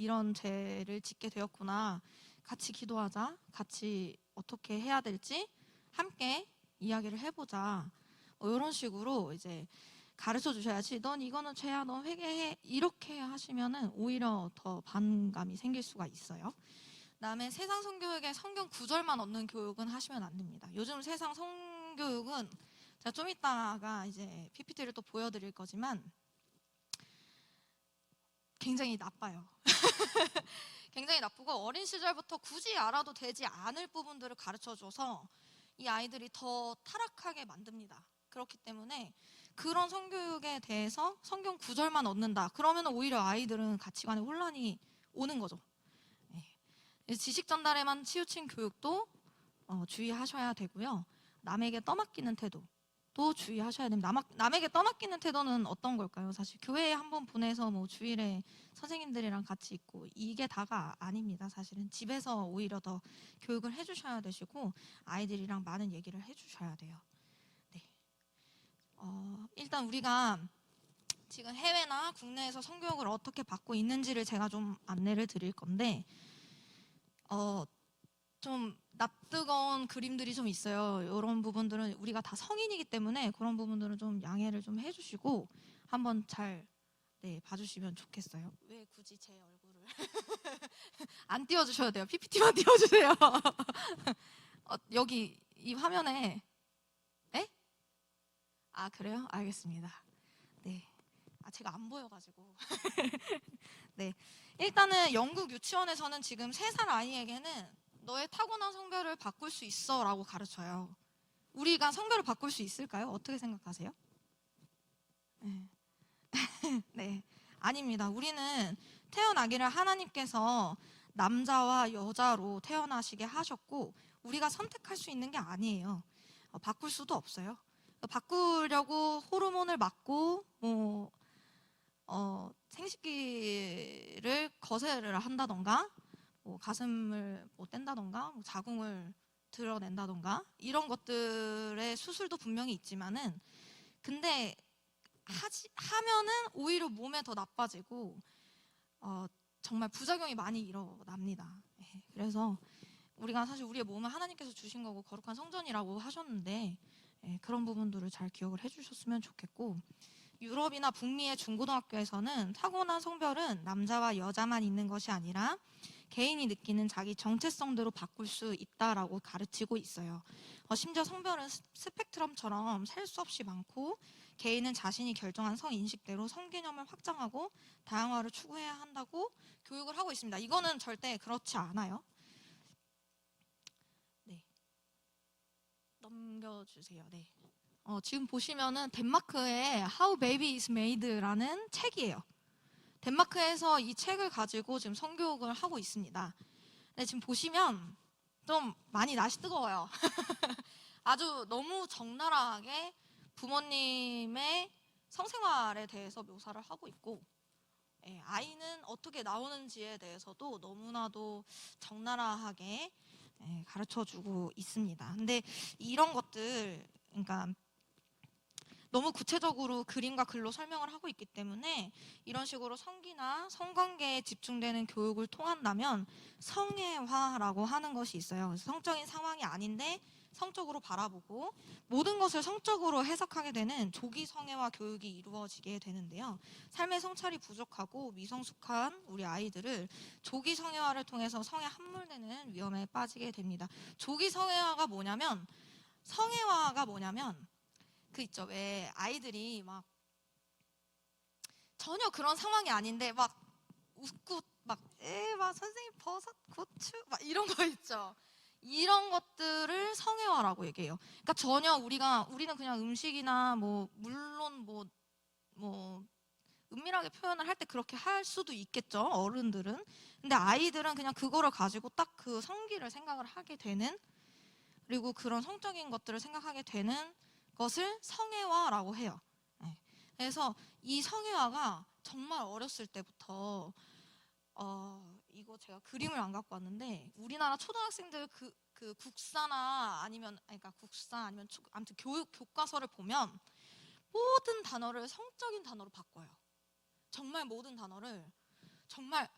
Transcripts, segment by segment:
이런 죄를 짓게 되었구나. 같이 기도하자. 같이 어떻게 해야 될지 함께 이야기를 해보자. 이런 식으로 이제 가르쳐 주셔야지. 넌 이거는 죄야, 넌 회개해. 이렇게 하시면은 오히려 더 반감이 생길 수가 있어요. 그다음에 세상 성교육에 성경 구절만 얻는 교육은 하시면 안 됩니다. 요즘 세상 성교육은 제가 좀 이따가 이제 PPT를 또 보여드릴 거지만 굉장히 나빠요. 굉장히 나쁘고 어린 시절부터 굳이 알아도 되지 않을 부분들을 가르쳐줘서 이 아이들이 더 타락하게 만듭니다. 그렇기 때문에 그런 성교육에 대해서 성경 구절만 얻는다. 그러면 오히려 아이들은 가치관에 혼란이 오는 거죠. 지식 전달에만 치우친 교육도 주의하셔야 되고요. 남에게 떠맡기는 태도도 주의하셔야 됩니다. 남에게 떠맡기는 태도는 어떤 걸까요? 사실 교회에 한번 보내서 뭐 주일에 선생님들이랑 같이 있고 이게 다가 아닙니다. 사실은 집에서 오히려 더 교육을 해주셔야 되시고 아이들이랑 많은 얘기를 해주셔야 돼요. 네. 일단 우리가 지금 해외나 국내에서 성교육을 어떻게 받고 있는지를 제가 좀 안내를 드릴 건데 좀 낯뜨거운 그림들이 좀 있어요. 이런 부분들은 우리가 다 성인이기 때문에 그런 부분들은 좀 양해를 좀 해주시고 한번 잘 봐주시면 좋겠어요. 왜 굳이 제 얼굴을 안 띄워주셔도 돼요. PPT만 띄워주세요. 여기 이 화면에 아 그래요? 알겠습니다. 네. 제가 안 보여가지고 네. 일단은 영국 유치원에서는 지금 3살 아이에게는 너의 타고난 성별을 바꿀 수 있어 라고 가르쳐요. 우리가 성별을 바꿀 수 있을까요? 어떻게 생각하세요? 네. 네. 아닙니다. 우리는 태어나기를 하나님께서 남자와 여자로 태어나시게 하셨고 우리가 선택할 수 있는 게 아니에요. 바꿀 수도 없어요. 바꾸려고 호르몬을 맞고 생식기를 거세를 한다던가 가슴을 뗀다던가 자궁을 드러낸다던가 이런 것들의 수술도 분명히 있지만은 근데 하면은 오히려 몸에 더 나빠지고 정말 부작용이 많이 일어납니다. 그래서 우리가 사실 우리의 몸은 하나님께서 주신 거고 거룩한 성전이라고 하셨는데 그런 부분들을 잘 기억을 해주셨으면 좋겠고 유럽이나 북미의 중고등학교에서는 타고난 성별은 남자와 여자만 있는 것이 아니라 개인이 느끼는 자기 정체성대로 바꿀 수 있다라고 가르치고 있어요. 심지어 성별은 스펙트럼처럼 셀 수 없이 많고 개인은 자신이 결정한 성인식대로 성개념을 확장하고 다양화를 추구해야 한다고 교육을 하고 있습니다. 이거는 절대 그렇지 않아요. 네. 넘겨주세요. 네. 지금 보시면은 덴마크의 How Baby is Made라는 책이에요. 덴마크에서 이 책을 가지고 지금 성교육을 하고 있습니다. 근데 지금 보시면 좀 많이 낯이 뜨거워요. 아주 너무 적나라하게 부모님의 성생활에 대해서 묘사를 하고 있고 아이는 어떻게 나오는지에 대해서도 너무나도 적나라하게 가르쳐주고 있습니다. 근데 이런 것들 그러니까 너무 구체적으로 그림과 글로 설명을 하고 있기 때문에 이런 식으로 성기나 성관계에 집중되는 교육을 통한다면 성애화라고 하는 것이 있어요. 성적인 상황이 아닌데 성적으로 바라보고 모든 것을 성적으로 해석하게 되는 조기 성애화 교육이 이루어지게 되는데요. 삶의 성찰이 부족하고 미성숙한 우리 아이들을 조기 성애화를 통해서 성에 함몰되는 위험에 빠지게 됩니다. 조기 성애화가 뭐냐면 성애화가 뭐냐면 그 있죠. 왜 아이들이 막 전혀 그런 상황이 아닌데 막 웃고 막 선생님 버섯 고추 막 이런 거 있죠. 이런 것들을 성애화라고 얘기해요. 그러니까 전혀 우리는 그냥 음식이나 물론 은밀하게 표현을 할 때 그렇게 할 수도 있겠죠. 어른들은. 근데 아이들은 그냥 그거를 가지고 딱 그 성기를 생각을 하게 되는 그리고 그런 성적인 것들을 생각하게 되는 것을 성애화라고 해요. 그래서 이 성애화가 정말 어렸을 때부터 이거 제가 그림을 안 갖고 왔는데 우리나라 초등학생들 그 국사나 아니면 아무튼 교과서를 보면 모든 단어를 성적인 단어로 바꿔요. 정말 모든 단어를 정말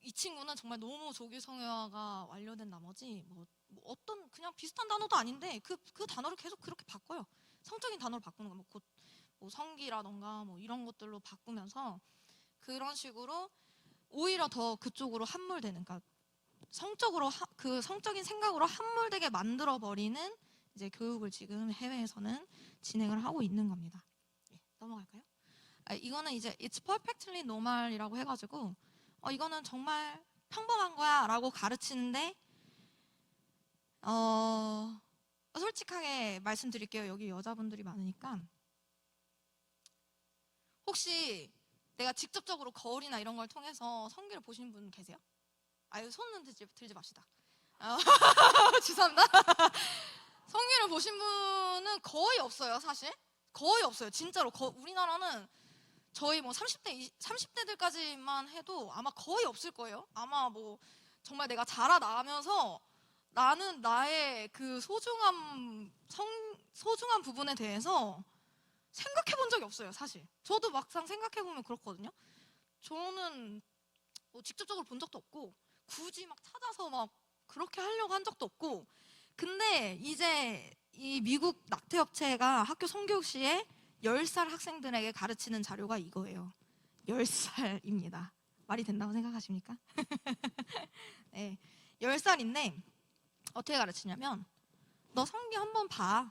이 친구는 정말 너무 조기 성애화가 완료된 나머지 뭐 어떤 그냥 비슷한 단어도 아닌데 그 단어를 계속 그렇게 바꿔요. 성적인 단어로 바꾸는 거, 뭐 성기라던가 뭐 이런 것들로 바꾸면서 그런 식으로 오히려 더 그쪽으로 함몰되는, 그러니까 성적으로 그 성적인 생각으로 함몰되게 만들어 버리는 이제 교육을 지금 해외에서는 진행을 하고 있는 겁니다. 예, 넘어갈까요? 이거는 이제 It's perfectly normal이라고 해가지고 이거는 정말 평범한 거야라고 가르치는데 솔직하게 말씀드릴게요. 여기 여자분들이 많으니까 혹시 내가 직접적으로 거울이나 이런 걸 통해서 성기를 보신 분 계세요? 아유, 손은 들지 맙시다. 죄송합니다. 성기를 보신 분은 거의 없어요, 사실. 거의 없어요, 진짜로. 우리나라는 저희 뭐 30대들까지만 해도 아마 거의 없을 거예요. 아마 뭐 정말 내가 자라나면서 나는 나의 그 소중한 부분에 대해서 생각해 본 적이 없어요, 사실. 저도 막상 생각해 보면 그렇거든요. 저는 뭐 직접적으로 본 적도 없고 굳이 막 찾아서 막 그렇게 하려고 한 적도 없고. 근데 이제 이 미국 낙태업체가 학교 성교육 시에 10살 학생들에게 가르치는 자료가 이거예요. 10살입니다. 말이 된다고 생각하십니까? 네, 10살인데 어떻게 가르치냐면 너 성기 한번 봐.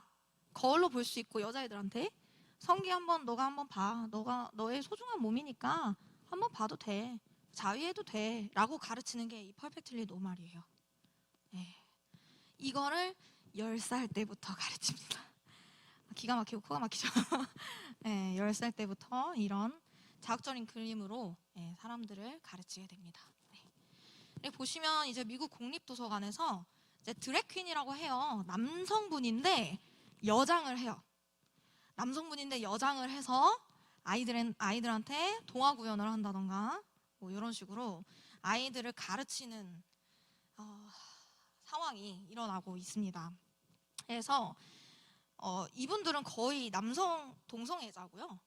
거울로 볼 수 있고 여자애들한테 성기 너가 한번 봐. 너의 소중한 몸이니까 한번 봐도 돼. 자위해도 돼. 라고 가르치는 게 이 퍼펙트리 노말이에요. 네. 이거를 10살 때부터 가르칩니다. 기가 막히고 코가 막히죠. 네, 10살 때부터 이런 자극적인 그림으로 사람들을 가르치게 됩니다. 네. 보시면 이제 미국 공립도서관에서 이제 드래퀸이라고 해요. 남성분인데 여장을 해요. 남성분인데 여장을 해서 아이들한테 동화 구연을 한다던가 뭐 이런 식으로 아이들을 가르치는 상황이 일어나고 있습니다. 그래서 이분들은 거의 남성 동성애자고요.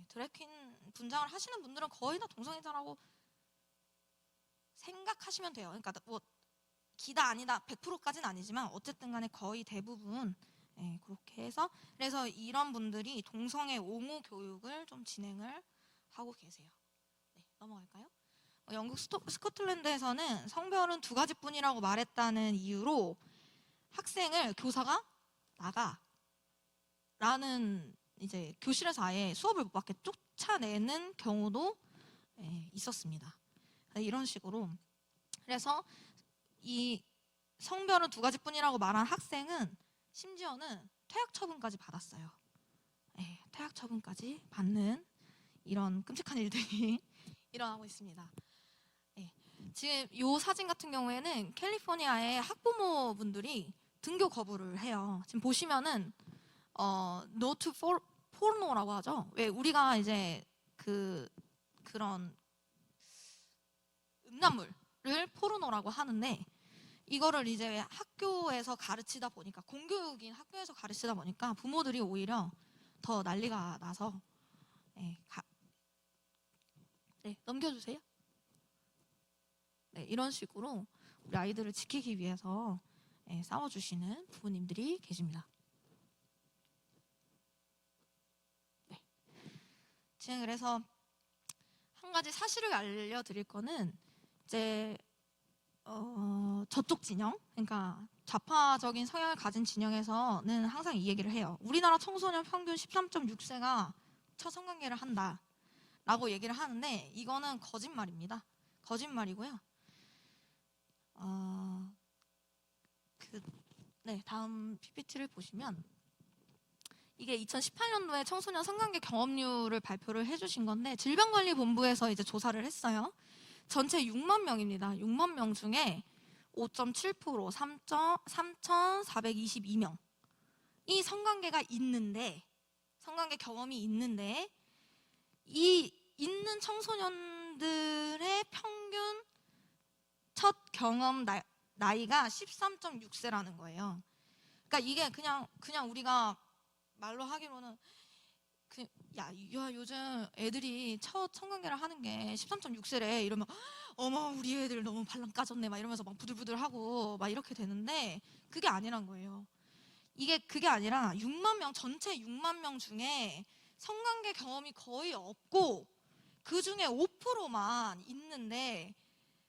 드래퀸 분장을 하시는 분들은 거의 다 동성애자라고 생각하시면 돼요. 그러니까 뭐 기다 아니다 100%까지는 아니지만 어쨌든 간에 거의 대부분 그렇게 해서, 그래서 이런 분들이 동성애 옹호 교육을 좀 진행을 하고 계세요. 네, 넘어갈까요? 영국 스코틀랜드에서는 성별은 2가지뿐이라고 말했다는 이유로 학생을 교사가 나가라는 이제 교실에서 아예 수업을 못 받게 쫓아내는 경우도 있었습니다. 이런 식으로, 그래서 이 성별은 2가지뿐이라고 말한 학생은 심지어는 퇴학 처분까지 받았어요. 퇴학 처분까지 받는 이런 끔찍한 일들이 일어나고 있습니다. 지금 이 사진 같은 경우에는 캘리포니아의 학부모분들이 등교 거부를 해요. 지금 보시면은 No to Porno라고 하죠. 왜 우리가 이제 그런 음란물을 포르노라고 하는데, 이거를 이제 학교에서 가르치다 보니까, 공교육인 학교에서 가르치다 보니까 부모들이 오히려 더 난리가 나서 넘겨주세요. 이런 식으로 우리 아이들을 지키기 위해서 싸워주시는 부모님들이 계십니다. 지금 그래서 한 가지 사실을 알려드릴 거는 이제 저쪽 진영, 그러니까 좌파적인 성향을 가진 진영에서는 항상 이 얘기를 해요. 우리나라 청소년 평균 13.6세가 첫 성관계를 한다라고 얘기를 하는데 이거는 거짓말입니다. 거짓말이고요. 다음 PPT를 보시면 이게 2018년도에 청소년 성관계 경험률을 발표를 해주신 건데, 질병관리본부에서 이제 조사를 했어요. 전체 6만 명입니다. 6만 명 중에 5.7% 3,422명 이 성관계가 있는데, 성관계 경험이 있는데, 이 있는 청소년들의 평균 첫 경험 나이가 13.6세라는 거예요. 그러니까 이게 그냥 우리가 말로 하기로는 야, 요즘 애들이 첫 성관계를 하는 게 13.6세래 이러면 어머 우리 애들 너무 발랑 까졌네 막 이러면서 막 부들부들하고 막 이렇게 되는데 그게 아니란 거예요. 그게 아니라 6만 명 전체 6만 명 중에 성관계 경험이 거의 없고 그 중에 5%만 있는데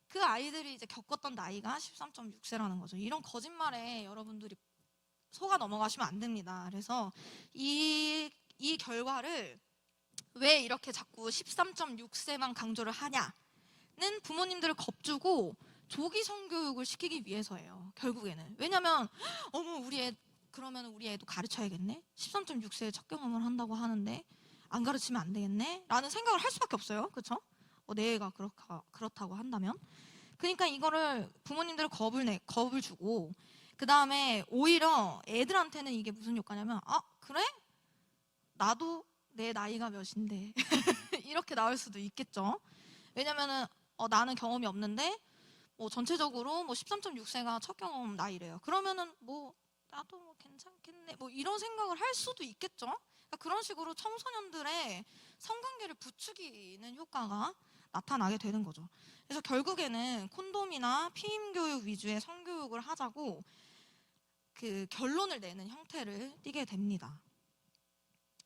그 아이들이 이제 겪었던 나이가 13.6세라는 거죠. 이런 거짓말에 여러분들이 속아 넘어가시면 안 됩니다. 그래서 이 결과를 왜 이렇게 자꾸 13.6세만 강조를 하냐는 부모님들을 겁주고 조기 성교육을 시키기 위해서예요. 결국에는. 왜냐면 어머 그러면 우리 애도 가르쳐야겠네. 13.6세에 첫 경험을 한다고 하는데 안 가르치면 안 되겠네 라는 생각을 할 수밖에 없어요. 그렇죠? 내 애가 그렇다고 한다면. 그러니까 이거를 부모님들을 겁을 주고 그 다음에 오히려 애들한테는 이게 무슨 효과냐면 그래? 나도 내 나이가 몇인데 이렇게 나올 수도 있겠죠. 왜냐면은 나는 경험이 없는데 전체적으로 13.6세가 첫 경험 나이래요. 그러면은 나도 괜찮겠네 이런 생각을 할 수도 있겠죠. 그러니까 그런 식으로 청소년들의 성관계를 부추기는 효과가 나타나게 되는 거죠. 그래서 결국에는 콘돔이나 피임 교육 위주의 성교육을 하자고 그 결론을 내는 형태를 띠게 됩니다.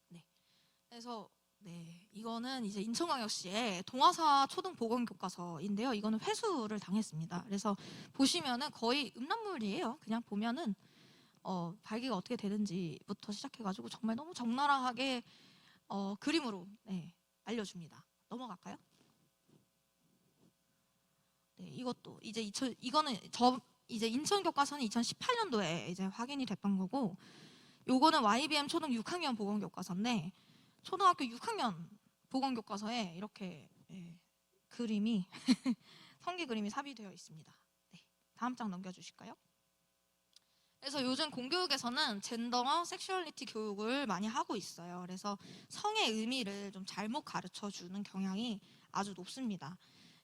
네. 그래서 이거는 이제 인천광역시의 동화사 초등보건교과서인데요. 이거는 회수를 당했습니다. 그래서 보시면은 거의 음란물이에요. 그냥 보면은 발기가 어떻게 되는지부터 시작해가지고 정말 너무 적나라하게 그림으로 알려줍니다. 넘어갈까요? 네, 이것도 이제 이거는 이제 인천 교과서는 2018년도에 이제 확인이 됐던 거고, 요거는 YBM 초등 6학년 보건교과서인데 초등학교 6학년 보건교과서에 이렇게 그림이 성기 그림이 삽입되어 있습니다. 네, 다음 장 넘겨주실까요? 그래서 요즘 공교육에서는 젠더, 섹슈얼리티 교육을 많이 하고 있어요. 그래서 성의 의미를 좀 잘못 가르쳐주는 경향이 아주 높습니다.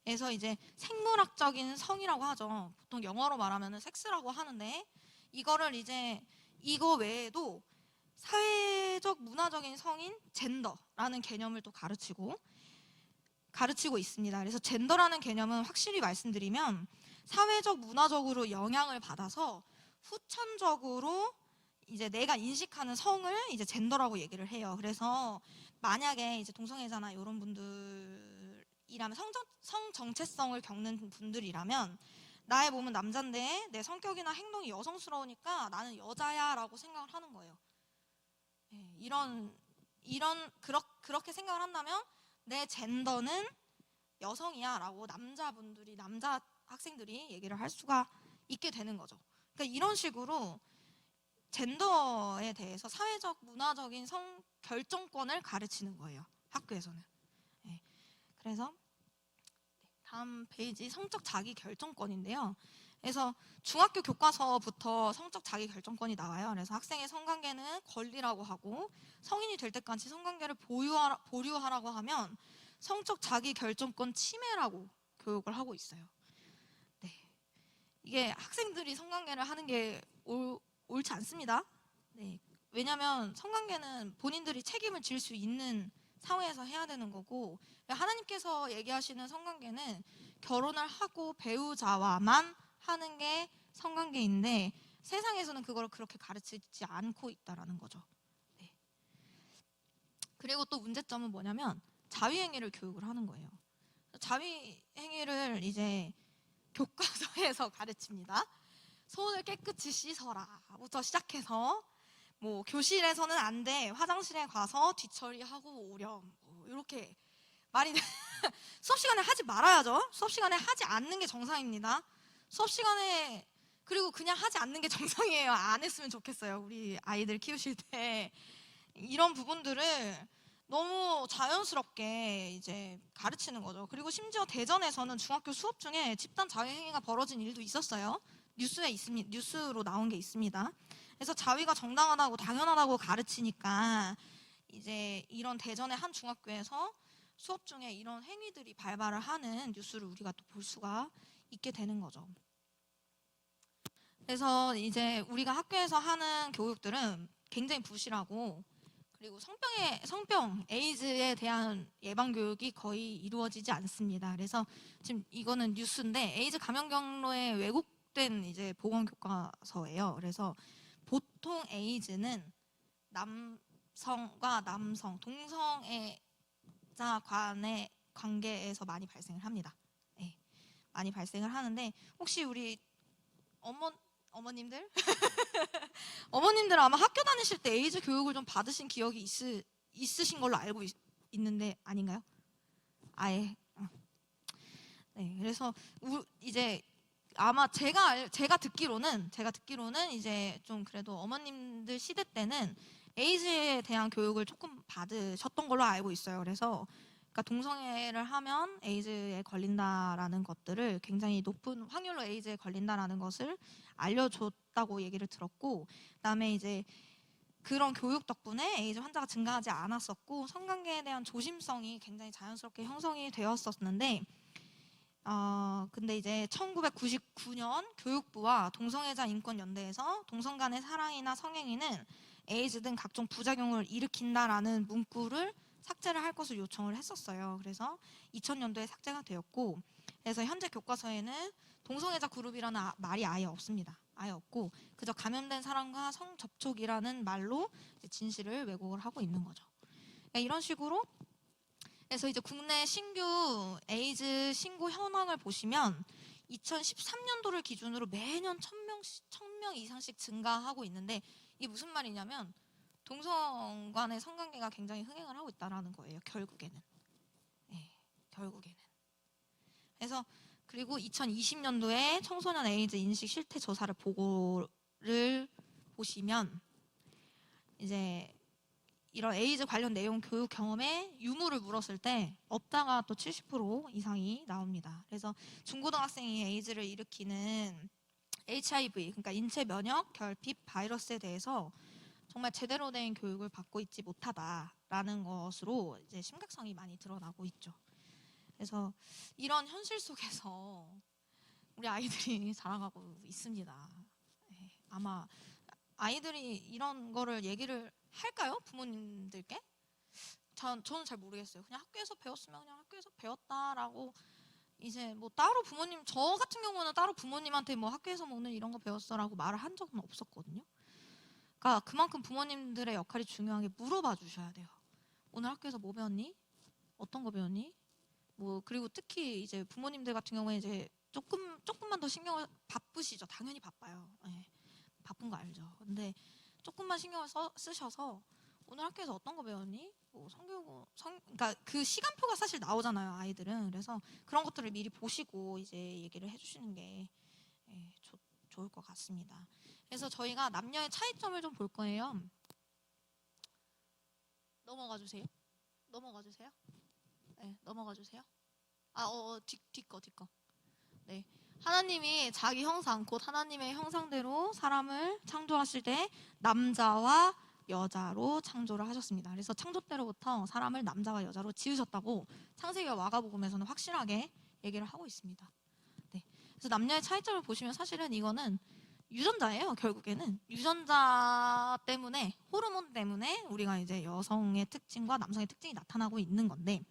그래서 이제 생물학적인 성이라고 하죠. 보통 영어로 말하면 섹스라고 하는데 이거를 이제 이거 외에도 사회적 문화적인 성인 젠더라는 개념을 또 가르치고 있습니다. 그래서 젠더라는 개념은 확실히 말씀드리면 사회적 문화적으로 영향을 받아서 후천적으로 이제 내가 인식하는 성을 이제 젠더라고 얘기를 해요. 그래서 만약에 이제 동성애자나 이런 분들이라면 성 정체성을 겪는 분들이라면 나의 몸은 남잔데 내 성격이나 행동이 여성스러우니까 나는 여자야라고 생각을 하는 거예요. 그렇게 생각을 한다면 내 젠더는 여성이야라고 남자 학생들이 얘기를 할 수가 있게 되는 거죠. 그러니까 이런 식으로 젠더에 대해서 사회적, 문화적인 성 결정권을 가르치는 거예요. 학교에서는. 그래서 다음 페이지 성적 자기 결정권인데요. 그래서 중학교 교과서부터 성적 자기 결정권이 나와요. 그래서 학생의 성관계는 권리라고 하고 성인이 될 때까지 성관계를 보류하라고 하면 성적 자기 결정권 침해라고 교육을 하고 있어요. 네, 이게 학생들이 성관계를 하는 게 옳지 않습니다. 네, 왜냐하면 성관계는 본인들이 책임을 질 수 있는 사회에서 해야 되는 거고 하나님께서 얘기하시는 성관계는 결혼을 하고 배우자와만 하는 게 성관계인데 세상에서는 그걸 그렇게 가르치지 않고 있다라는 거죠. 네. 그리고 또 문제점은 뭐냐면 자위행위를 교육을 하는 거예요. 자위행위를 이제 교과서에서 가르칩니다. 손을 깨끗이 씻어라부터 시작해서 교실에서는 안 돼, 화장실에 가서 뒤처리하고 오렴, 이렇게 말이 수업 시간에 하지 말아야죠. 수업 시간에 하지 않는 게 정상입니다. 수업 시간에 그리고 그냥 하지 않는 게 정상이에요. 안 했으면 좋겠어요. 우리 아이들 키우실 때 이런 부분들을 너무 자연스럽게 이제 가르치는 거죠. 그리고 심지어 대전에서는 중학교 수업 중에 집단 자위행위가 벌어진 일도 있었어요. 뉴스로 나온 게 있습니다. 그래서 자위가 정당하다고 당연하다고 가르치니까 이제 이런 대전의 한 중학교에서 수업 중에 이런 행위들이 발발을 하는 뉴스를 우리가 또 볼 수가 있게 되는 거죠. 그래서 이제 우리가 학교에서 하는 교육들은 굉장히 부실하고 그리고 성병, 에이즈에 대한 예방 교육이 거의 이루어지지 않습니다. 그래서 지금 이거는 뉴스인데 에이즈 감염 경로의 왜곡된 이제 보건 교과서예요. 그래서 보통 에이즈는 남성과 남성, 동성애자 간의 관계에서 많이 발생을 합니다. 네, 많이 발생을 하는데 혹시 우리 어머님들 어머님들 아마 학교 다니실 때 에이즈 교육을 좀 받으신 기억이 있으신 걸로 알고 있는데 아닌가요? 아예. 네, 그래서 이제 아마 제가 듣기로는 이제 좀 그래도 어머님들 시대 때는 에이즈에 대한 교육을 조금 받으셨던 걸로 알고 있어요. 그래서 그러니까 동성애를 하면 에이즈에 걸린다라는 것들을 굉장히 높은 확률로 에이즈에 걸린다라는 것을 알려줬다고 얘기를 들었고, 그다음에 이제 그런 교육 덕분에 에이즈 환자가 증가하지 않았었고 성관계에 대한 조심성이 굉장히 자연스럽게 형성이 되었었는데, 근데 이제 1999년 교육부와 동성애자 인권연대에서 동성 간의 사랑이나 성행위는 에이즈 등 각종 부작용을 일으킨다라는 문구를 삭제를 할 것을 요청을 했었어요. 그래서 2000년도에 삭제가 되었고, 그래서 현재 교과서에는 동성애자 그룹이라는 말이 아예 없습니다. 아예 없고 그저 감염된 사람과 성접촉이라는 말로 진실을 왜곡을 하고 있는 거죠. 그러니까 이런 식으로 그래서 이제 국내 신규 에이즈 신고 현황을 보시면 2013년도를 기준으로 매년 1000명 이상씩 증가하고 있는데, 이게 무슨 말이냐면 동성 간의 성관계가 굉장히 흥행을 하고 있다는 거예요. 결국에는. 네, 결국에는. 그래서 그리고 2020년도에 청소년 에이즈 인식 실태 조사를 보고를 보시면 이제 이런 에이즈 관련 내용 교육 경험에 유무를 물었을 때 없다가 또 70% 이상이 나옵니다. 그래서 중고등학생이 에이즈를 일으키는 HIV, 그러니까 인체 면역 결핍 바이러스에 대해서 정말 제대로 된 교육을 받고 있지 못하다라는 것으로 이제 심각성이 많이 드러나고 있죠. 그래서 이런 현실 속에서 우리 아이들이 자라가고 있습니다. 네, 아마 아이들이 이런 거를 얘기를 할까요? 부모님들께? 저는 잘 모르겠어요. 그냥 학교에서 배웠으면 그냥 학교에서 배웠다라고 이제 뭐 따로 부모님, 저 같은 경우는 따로 부모님한테 뭐 학교에서 뭐 오늘 이런 거 배웠어라고 말을 한 적은 없었거든요. 그러니까 그만큼 부모님들의 역할이 중요한 게 물어봐 주셔야 돼요. 오늘 학교에서 뭐 배웠니? 어떤 거 배웠니? 뭐 그리고 특히 이제 부모님들 같은 경우에 이제 조금만 더 신경을, 바쁘시죠. 당연히 바빠요. 네, 바쁜 거 알죠. 근데 조금만 신경을 쓰셔서 오늘 학교에서 어떤 거 배웠니? 뭐 그러니까 그 시간표가 사실 나오잖아요, 아이들은. 그래서 그런 것들을 미리 보시고 이제 얘기를 해주시는 게 좋을 것 같습니다. 그래서 저희가 남녀의 차이점을 좀 볼 거예요. 넘어가 주세요. 네, 넘어가 주세요. 뒷거. 네. 하나님이 자기 형상, 곧 하나님의 형상대로 사람을 창조하실 때 남자와 여자로 창조를 하셨습니다. 그래서 창조 때로부터 사람을 남자와 여자로 지으셨다고 창세기와 마가복음에서는 확실하게 얘기를 하고 있습니다. 네. 그래서 남녀의 차이점을 보시면 사실은 이거는 유전자예요. 결국에는 유전자 때문에, 호르몬 때문에 우리가 이제 여성의 특징과 남성의 특징이 나타나고 있는 건데,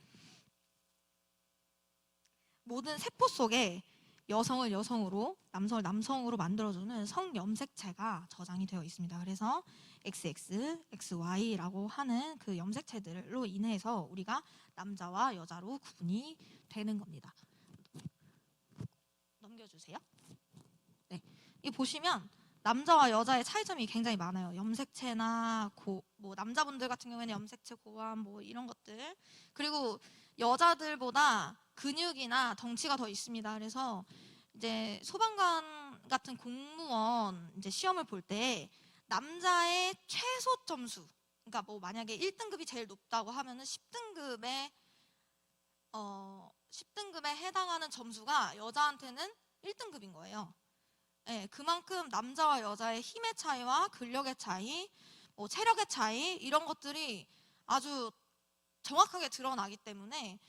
모든 세포 속에 여성을 여성으로, 남성을 남성으로 만들어주는 성염색체가 저장이 되어 있습니다. 그래서 XX, XY라고 하는 그 염색체들로 인해서 우리가 남자와 여자로 구분이 되는 겁니다. 넘겨주세요. 네, 이 보시면 남자와 여자의 차이점이 굉장히 많아요. 염색체나 뭐 남자분들 같은 경우에는 염색체 고함 뭐 이런 것들, 그리고 여자들보다 근육이나 덩치가 더 있습니다. 그래서 이제 소방관 같은 공무원 이제 시험을 볼 때 남자의 최소 점수, 그러니까 뭐 만약에 1등급이 제일 높다고 하면은 10등급에 해당하는 점수가 여자한테는 1등급인 거예요. 네, 그만큼 남자와 여자의 힘의 차이와 근력의 차이, 뭐 체력의 차이, 이런 것들이 아주 정확하게 드러나기 때문에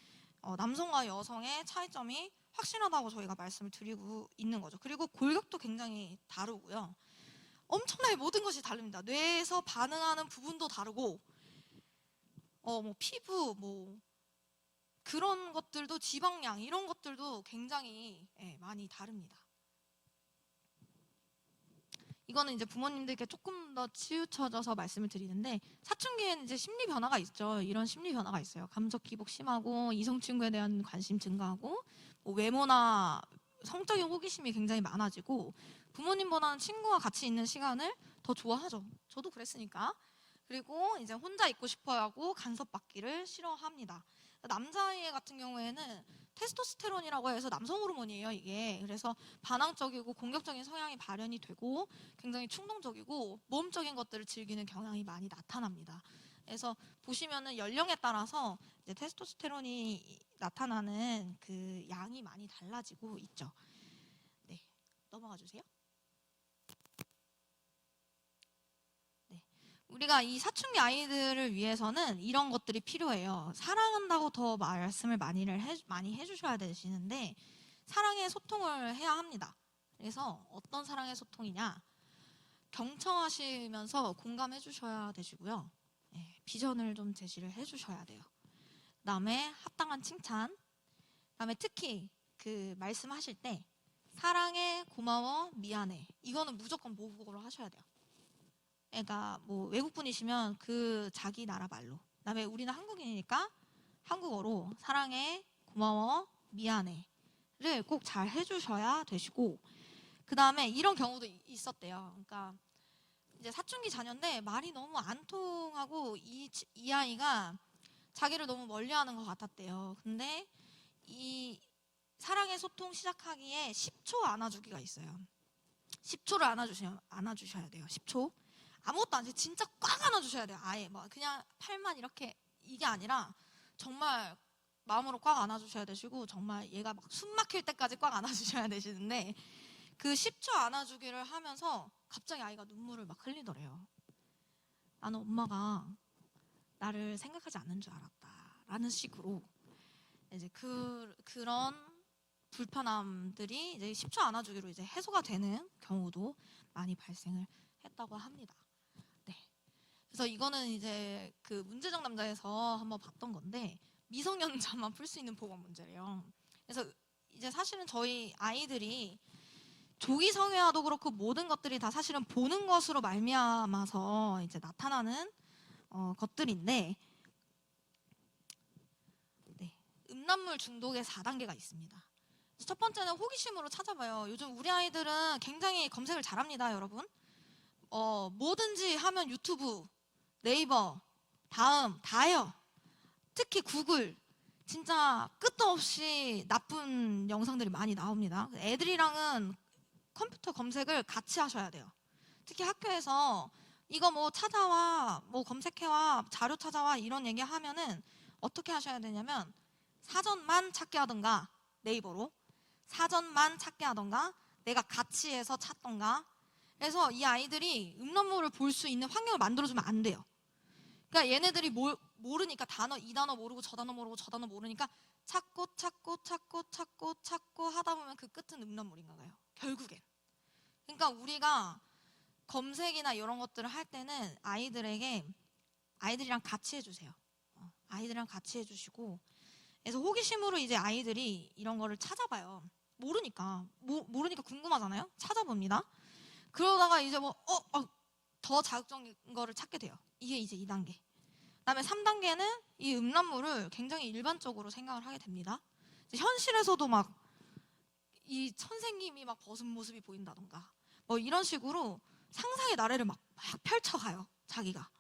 남성과 여성의 차이점이 확실하다고 저희가 말씀을 드리고 있는 거죠. 그리고 골격도 굉장히 다르고요. 엄청나게 모든 것이 다릅니다. 뇌에서 반응하는 부분도 다르고, 뭐 피부, 뭐 그런 것들도 지방량 이런 것들도 굉장히 많이 다릅니다. 이거는 이제 부모님들께 조금 더 치우쳐져서 말씀을 드리는데 사춘기에는 이제 심리 변화가 있죠. 이런 심리 변화가 있어요. 감정 기복 심하고 이성 친구에 대한 관심 증가하고 뭐 외모나 성적인 호기심이 굉장히 많아지고 부모님보다는 친구와 같이 있는 시간을 더 좋아하죠. 저도 그랬으니까. 그리고 이제 혼자 있고 싶어 하고 간섭받기를 싫어합니다. 남자애 같은 경우에는 테스토스테론이라고 해서 남성 호르몬이에요, 이게. 그래서 반항적이고 공격적인 성향이 발현이 되고 굉장히 충동적이고 모험적인 것들을 즐기는 경향이 많이 나타납니다. 그래서 보시면은 연령에 따라서 이제 테스토스테론이 나타나는 그 양이 많이 달라지고 있죠. 네, 넘어가 주세요. 우리가 이 사춘기 아이들을 위해서는 이런 것들이 필요해요. 사랑한다고 더 말씀을 많이 해주셔야 되시는데 사랑의 소통을 해야 합니다. 그래서 어떤 사랑의 소통이냐? 경청하시면서 공감해 주셔야 되시고요. 비전을 좀 제시를 해 주셔야 돼요. 그다음에 합당한 칭찬. 그다음에 특히 그 말씀하실 때 사랑해, 고마워, 미안해. 이거는 무조건 모국어로 하셔야 돼요. 그러니까 뭐 외국분이시면 그 자기 나라 말로. 그다음에 우리는 한국인이니까 한국어로 사랑해, 고마워, 미안해를 꼭 잘 해주셔야 되시고 그다음에 이런 경우도 있었대요. 그러니까 이제 사춘기 자녀인데 말이 너무 안 통하고 이 아이가 자기를 너무 멀리하는 것 같았대요. 근데 이 사랑의 소통 시작하기에 10초 안아주기가 있어요. 10초를 안아주셔야 돼요. 10초. 아무것도 안 해. 진짜 꽉 안아주셔야 돼요. 아예 뭐 그냥 팔만 이렇게 이게 아니라 정말 마음으로 꽉 안아주셔야 되시고 정말 얘가 막 숨 막힐 때까지 꽉 안아주셔야 되시는데 그 10초 안아주기를 하면서 갑자기 아이가 눈물을 막 흘리더래요. 나는 엄마가 나를 생각하지 않는 줄 알았다라는 식으로 이제 그런 불편함들이 이제 10초 안아주기로 이제 해소가 되는 경우도 많이 발생을 했다고 합니다. 네. 그래서 이거는 이제 그 문제적 남자에서 한번 봤던 건데 미성년자만 풀 수 있는 보건 문제래요. 그래서 이제 사실은 저희 아이들이 조기 성애와도 그렇고 모든 것들이 다 사실은 보는 것으로 말미암아서 이제 나타나는 것들인데 네. 음란물 중독의 4단계가 있습니다. 첫 번째는 호기심으로 찾아봐요. 요즘 우리 아이들은 굉장히 검색을 잘합니다, 여러분. 뭐든지 하면 유튜브, 네이버, 다음 다 해요. 특히 구글 진짜 끝도 없이 나쁜 영상들이 많이 나옵니다. 애들이랑은 컴퓨터 검색을 같이 하셔야 돼요. 특히 학교에서 이거 뭐 찾아와, 뭐 검색해와, 자료 찾아와 이런 얘기 하면은 어떻게 하셔야 되냐면 사전만 찾게 하던가 네이버로 사전만 찾게 하던가 내가 같이 해서 찾던가 그래서 이 아이들이 음란물을 볼 수 있는 환경을 만들어주면 안 돼요. 그러니까 얘네들이 모르니까 이 단어 모르고 저 단어 모르고 저 단어 모르니까 찾고 하다 보면 그 끝은 음란물인가 봐요. 결국엔. 그러니까 우리가 검색이나 이런 것들을 할 때는 아이들이랑 같이 해주세요. 아이들이랑 같이 해주시고 그래서 호기심으로 이제 아이들이 이런 거를 찾아봐요. 모르니까 궁금하잖아요. 찾아봅니다. 그러다가 이제 더 자극적인 거를 찾게 돼요. 이게 이제 2단계. 그다음에 3단계는 이 음란물을 굉장히 일반적으로 생각을 하게 됩니다. 현실에서도 막 이 선생님이 막 벗은 모습이 보인다던가 뭐 이런 식으로 상상의 나래를 막 펼쳐가요. 자기가.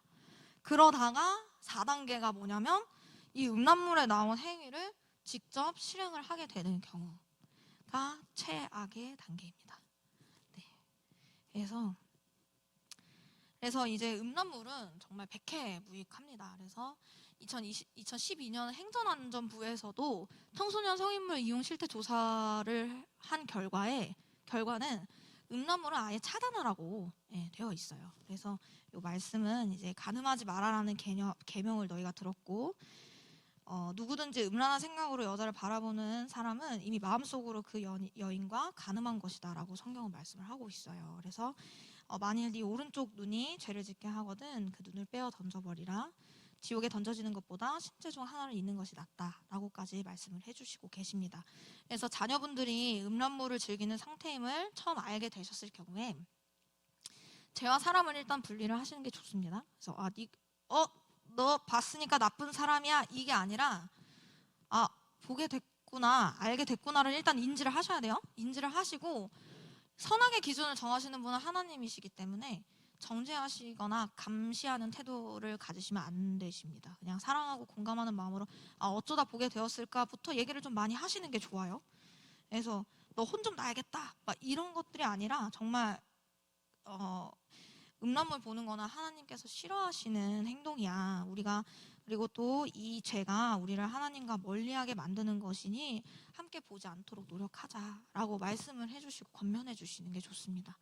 그러다가 4단계가 뭐냐면 이 음란물에 나온 행위를 직접 실행을 하게 되는 경우가 최악의 단계입니다. 네. 그래서 이제 음란물은 정말 백해무익합니다. 그래서 2012년 행정안전부에서도 청소년 성인물 이용 실태 조사를 한 결과는 음란물은 아예 차단하라고 되어 있어요. 그래서 이 말씀은 이제 가늠하지 말아라는 계명을 너희가 들었고 누구든지 음란한 생각으로 여자를 바라보는 사람은 이미 마음속으로 그 여인과 가늠한 것이다라고 성경은 말씀을 하고 있어요. 그래서 만일 네 오른쪽 눈이 죄를 짓게 하거든 그 눈을 빼어 던져버리라. 지옥에 던져지는 것보다 신체 중 하나를 잃는 것이 낫다라고까지 말씀을 해주시고 계십니다. 그래서 자녀분들이 음란물을 즐기는 상태임을 처음 알게 되셨을 경우에 죄와 사람을 일단 분리를 하시는 게 좋습니다. 그래서 너 봤으니까 나쁜 사람이야 이게 아니라 보게 됐구나, 알게 됐구나를 일단 인지를 하셔야 돼요. 인지를 하시고 선악의 기준을 정하시는 분은 하나님이시기 때문에 정죄하시거나 감시하는 태도를 가지시면 안 되십니다. 그냥 사랑하고 공감하는 마음으로 어쩌다 보게 되었을까부터 얘기를 좀 많이 하시는 게 좋아요. 그래서 너 혼 좀 나야겠다 막 이런 것들이 아니라 정말 음란물 보는 거나 하나님께서 싫어하시는 행동이야. 그리고 또 이 죄가 우리를 하나님과 멀리하게 만드는 것이니 함께 보지 않도록 노력하자라고 말씀을 해주시고 권면해 주시는 게 좋습니다.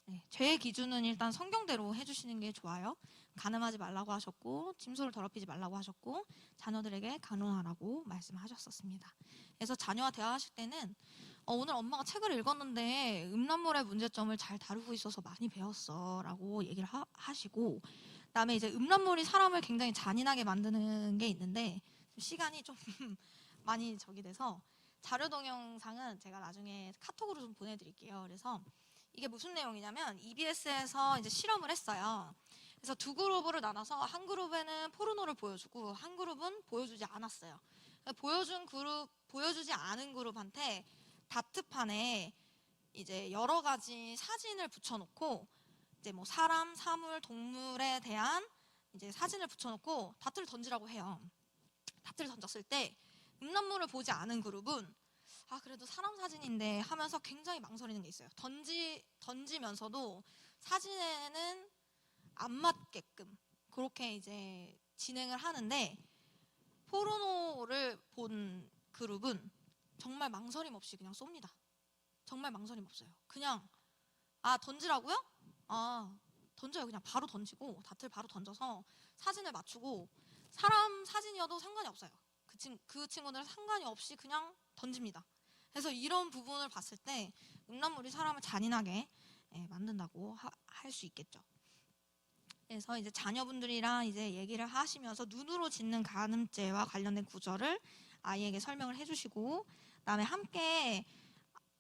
네, 죄의 기준은 일단 성경대로 해주시는 게 좋아요. 간음하지 말라고 하셨고 짐승을 더럽히지 말라고 하셨고 자녀들에게 간호하라고 말씀하셨었습니다. 그래서 자녀와 대화하실 때는 오늘 엄마가 책을 읽었는데 음란물의 문제점을 잘 다루고 있어서 많이 배웠어 라고 얘기를 하시고, 그다음에 이제 음란물이 사람을 굉장히 잔인하게 만드는 게 있는데 시간이 좀 많이 적이 돼서 자료 동영상은 제가 나중에 카톡으로 좀 보내드릴게요. 그래서 이게 무슨 내용이냐면 EBS에서 이제 실험을 했어요. 그래서 두 그룹으로 나눠서 한 그룹에는 포르노를 보여주고 한 그룹은 보여주지 않았어요. 보여주지 않은 그룹한테 다트판에 이제 여러 가지 사진을 붙여놓고 이제 뭐 사람, 사물, 동물에 대한 이제 사진을 붙여놓고 다트를 던지라고 해요. 다트를 던졌을 때 음란물을 보지 않은 그룹은 그래도 사람 사진인데 하면서 굉장히 망설이는 게 있어요. 던지면서도 사진에는 안 맞게끔 그렇게 이제 진행을 하는데, 포르노를 본 그룹은 정말 망설임 없이 그냥 쏩니다. 정말 망설임 없어요. 그냥 던지라고요? 던져요. 그냥 바로 던지고 다트를 바로 던져서 사진을 맞추고 사람 사진이어도 상관이 없어요. 그 친구들은 상관이 없이 그냥 던집니다. 그래서 이런 부분을 봤을 때 음란물이 사람을 잔인하게 만든다고 할 수 있겠죠. 그래서 이제 자녀분들이랑 이제 얘기를 하시면서 눈으로 짓는 간음죄와 관련된 구절을 아이에게 설명을 해주시고, 그다음에 함께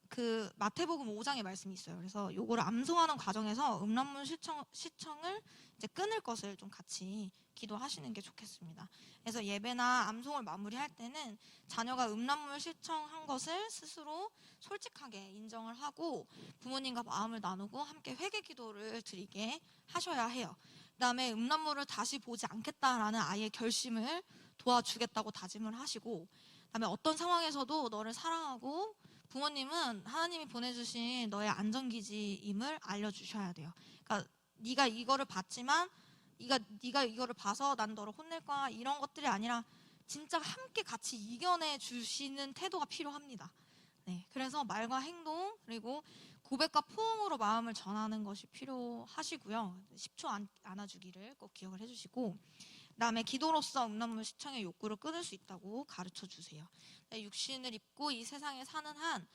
그 마태복음 5장의 말씀이 있어요. 그래서 요거를 암송하는 과정에서 음란물 시청을 이제 끊을 것을 좀 같이 기도하시는 게 좋겠습니다. 그래서 예배나 암송을 마무리할 때는 자녀가 음란물 시청한 것을 스스로 솔직하게 인정을 하고 부모님과 마음을 나누고 함께 회개 기도를 드리게 하셔야 해요. 그다음에 음란물을 다시 보지 않겠다라는 아이의 결심을 도와주겠다고 다짐을 하시고, 그다음에 어떤 상황에서도 너를 사랑하고 부모님은 하나님이 보내주신 너의 안전기지임을 알려주셔야 돼요. 그러니까 네가 이거를 봤지만 네가 이거를 봐서 난 너를 혼낼 거야 이런 것들이 아니라 진짜 함께 같이 이겨내 주시는 태도가 필요합니다. 네, 그래서 말과 행동 그리고 고백과 포옹으로 마음을 전하는 것이 필요하시고요. 10초 안아주기를 꼭 기억을 해주시고, 그다음에 기도로서 음란물 시청의 욕구를 끊을 수 있다고 가르쳐 주세요. 육신을 입고 이 세상에 사는 한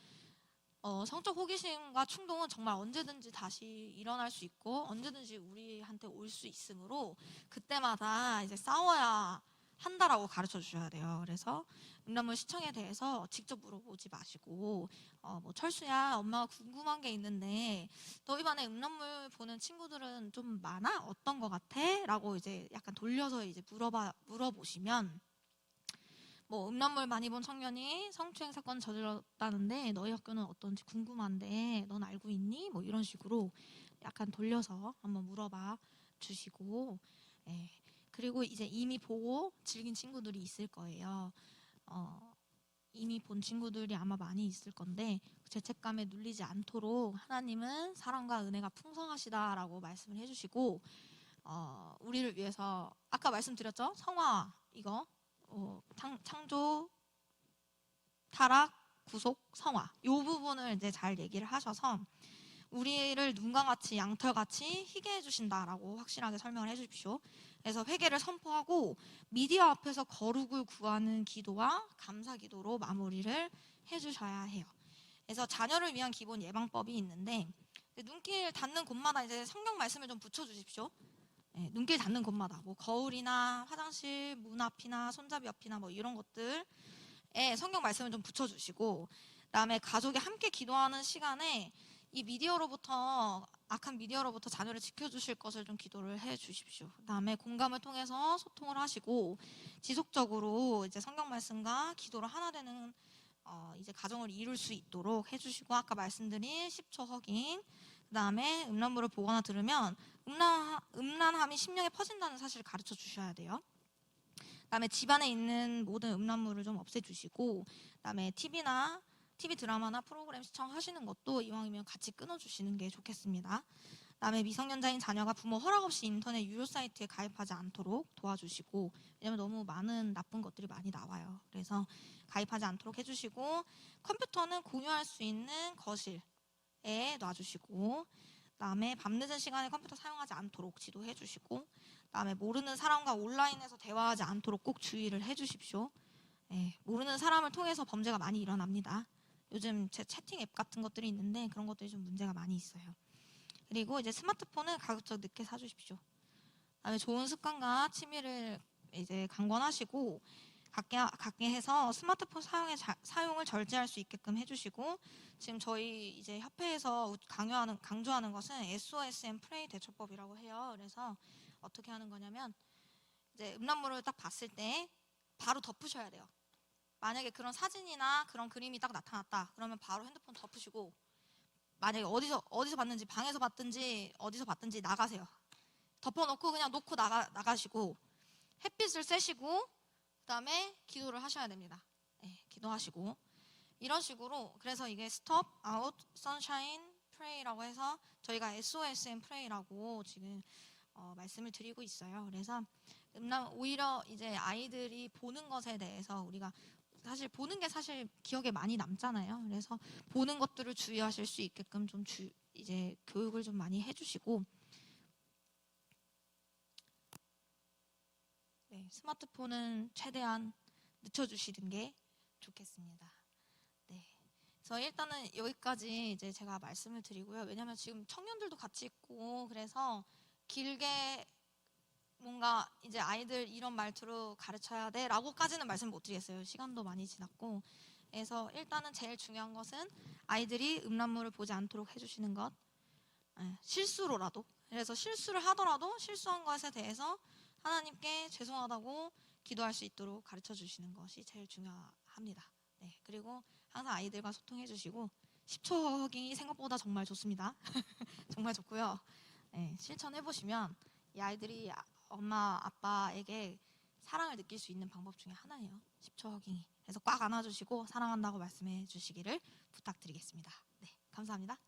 성적 호기심과 충동은 정말 언제든지 다시 일어날 수 있고 언제든지 우리한테 올 수 있으므로 그때마다 이제 싸워야 한다라고 가르쳐 주셔야 돼요. 그래서 음란물 시청에 대해서 직접 물어보지 마시고 뭐 철수야 엄마가 궁금한 게 있는데 너희 반에 음란물 보는 친구들은 좀 많아? 어떤 거 같아? 라고 이제 약간 돌려서 이제 물어보시면 뭐 음란물 많이 본 청년이 성추행 사건 저질렀다는데 너희 학교는 어떤지 궁금한데 넌 알고 있니? 뭐 이런 식으로 약간 돌려서 한번 물어봐 주시고, 그리고 이제 이미 보고 즐긴 친구들이 있을 거예요. 이미 본 친구들이 아마 많이 있을 건데 죄책감에 눌리지 않도록 하나님은 사랑과 은혜가 풍성하시다라고 말씀을 해주시고, 우리를 위해서 아까 말씀드렸죠? 성화 이거 창조, 타락, 구속, 성화 이 부분을 이제 잘 얘기를 하셔서 우리를 눈과 같이 양털같이 희게 해주신다라고 확실하게 설명을 해주십시오. 그래서 회개를 선포하고 미디어 앞에서 거룩을 구하는 기도와 감사 기도로 마무리를 해주셔야 해요. 그래서 자녀를 위한 기본 예방법이 있는데 눈길 닿는 곳마다 이제 성경 말씀을 좀 붙여주십시오. 예, 눈길 닿는 곳마다 뭐 거울이나 화장실 문 앞이나 손잡이 옆이나 뭐 이런 것들에 성경 말씀을 좀 붙여주시고, 그다음에 가족이 함께 기도하는 시간에 이 미디어로부터, 악한 미디어로부터 자녀를 지켜주실 것을 좀 기도를 해 주십시오. 그다음에 공감을 통해서 소통을 하시고, 지속적으로 이제 성경 말씀과 기도를 하나 되는 이제 가정을 이룰 수 있도록 해주시고, 아까 말씀드린 10초 허깅, 그다음에 음란물을 보거나 들으면 음란함이 심령에 퍼진다는 사실을 가르쳐 주셔야 돼요. 그다음에 집안에 있는 모든 음란물을 좀 없애주시고, 그다음에 TV 드라마나 프로그램 시청하시는 것도 이왕이면 같이 끊어주시는 게 좋겠습니다. 그다음에 미성년자인 자녀가 부모 허락 없이 인터넷 유료 사이트에 가입하지 않도록 도와주시고, 왜냐면 너무 많은 나쁜 것들이 많이 나와요. 그래서 가입하지 않도록 해주시고, 컴퓨터는 공유할 수 있는 거실에 놔주시고, 그다음에 밤늦은 시간에 컴퓨터 사용하지 않도록 지도해 주시고, 그다음에 모르는 사람과 온라인에서 대화하지 않도록 꼭 주의를 해 주십시오. 모르는 사람을 통해서 범죄가 많이 일어납니다. 요즘 채팅 앱 같은 것들이 있는데 그런 것들이 좀 문제가 많이 있어요. 그리고 이제 스마트폰은 가급적 늦게 사주십시오. 그다음에 좋은 습관과 취미를 이제 강권하시고, 갖게 해서 스마트폰 사용을 절제할 수 있게끔 해주시고, 지금 저희 이제 협회에서 강조하는 것은 SOSM 프레이 대처법이라고 해요. 그래서 어떻게 하는 거냐면, 이제 음란물을 딱 봤을 때 바로 덮으셔야 돼요. 만약에 그런 사진이나 그런 그림이 딱 나타났다 그러면 바로 핸드폰 덮으시고, 만약에 어디서 봤는지, 방에서 봤든지 어디서 봤든지 나가세요. 덮어놓고 그냥 놓고 나가시고, 햇빛을 쐬시고, 그다음에 기도를 하셔야 됩니다. 기도하시고, 이런 식으로. 그래서 이게 Stop, Out, Sunshine, Pray라고 해서 저희가 SOSM Pray라고 지금 말씀을 드리고 있어요. 그래서 오히려 이제 아이들이 보는 것에 대해서 우리가 사실 보는 게 사실 기억에 많이 남잖아요. 그래서 보는 것들을 주의하실 수 있게끔 좀 이제 교육을 좀 많이 해주시고, 스마트폰은 최대한 늦춰주시는 게 좋겠습니다. 네. 그래서 일단은 여기까지 이제 제가 말씀을 드리고요. 왜냐하면 지금 청년들도 같이 있고 그래서 길게 뭔가 이제 아이들 이런 말투로 가르쳐야 돼 라고까지는 말씀 못 드리겠어요. 시간도 많이 지났고. 그래서 일단은 제일 중요한 것은 아이들이 음란물을 보지 않도록 해주시는 것. 실수로라도, 그래서 실수를 하더라도 실수한 것에 대해서 하나님께 죄송하다고 기도할 수 있도록 가르쳐 주시는 것이 제일 중요합니다. 그리고 항상 아이들과 소통해 주시고, 10초 허깅이 생각보다 정말 좋습니다. 정말 좋고요. 실천해 보시면 이 아이들이 엄마 아빠에게 사랑을 느낄 수 있는 방법 중에 하나예요. 10초 허깅이. 그래서 꽉 안아주시고 사랑한다고 말씀해 주시기를 부탁드리겠습니다. 감사합니다.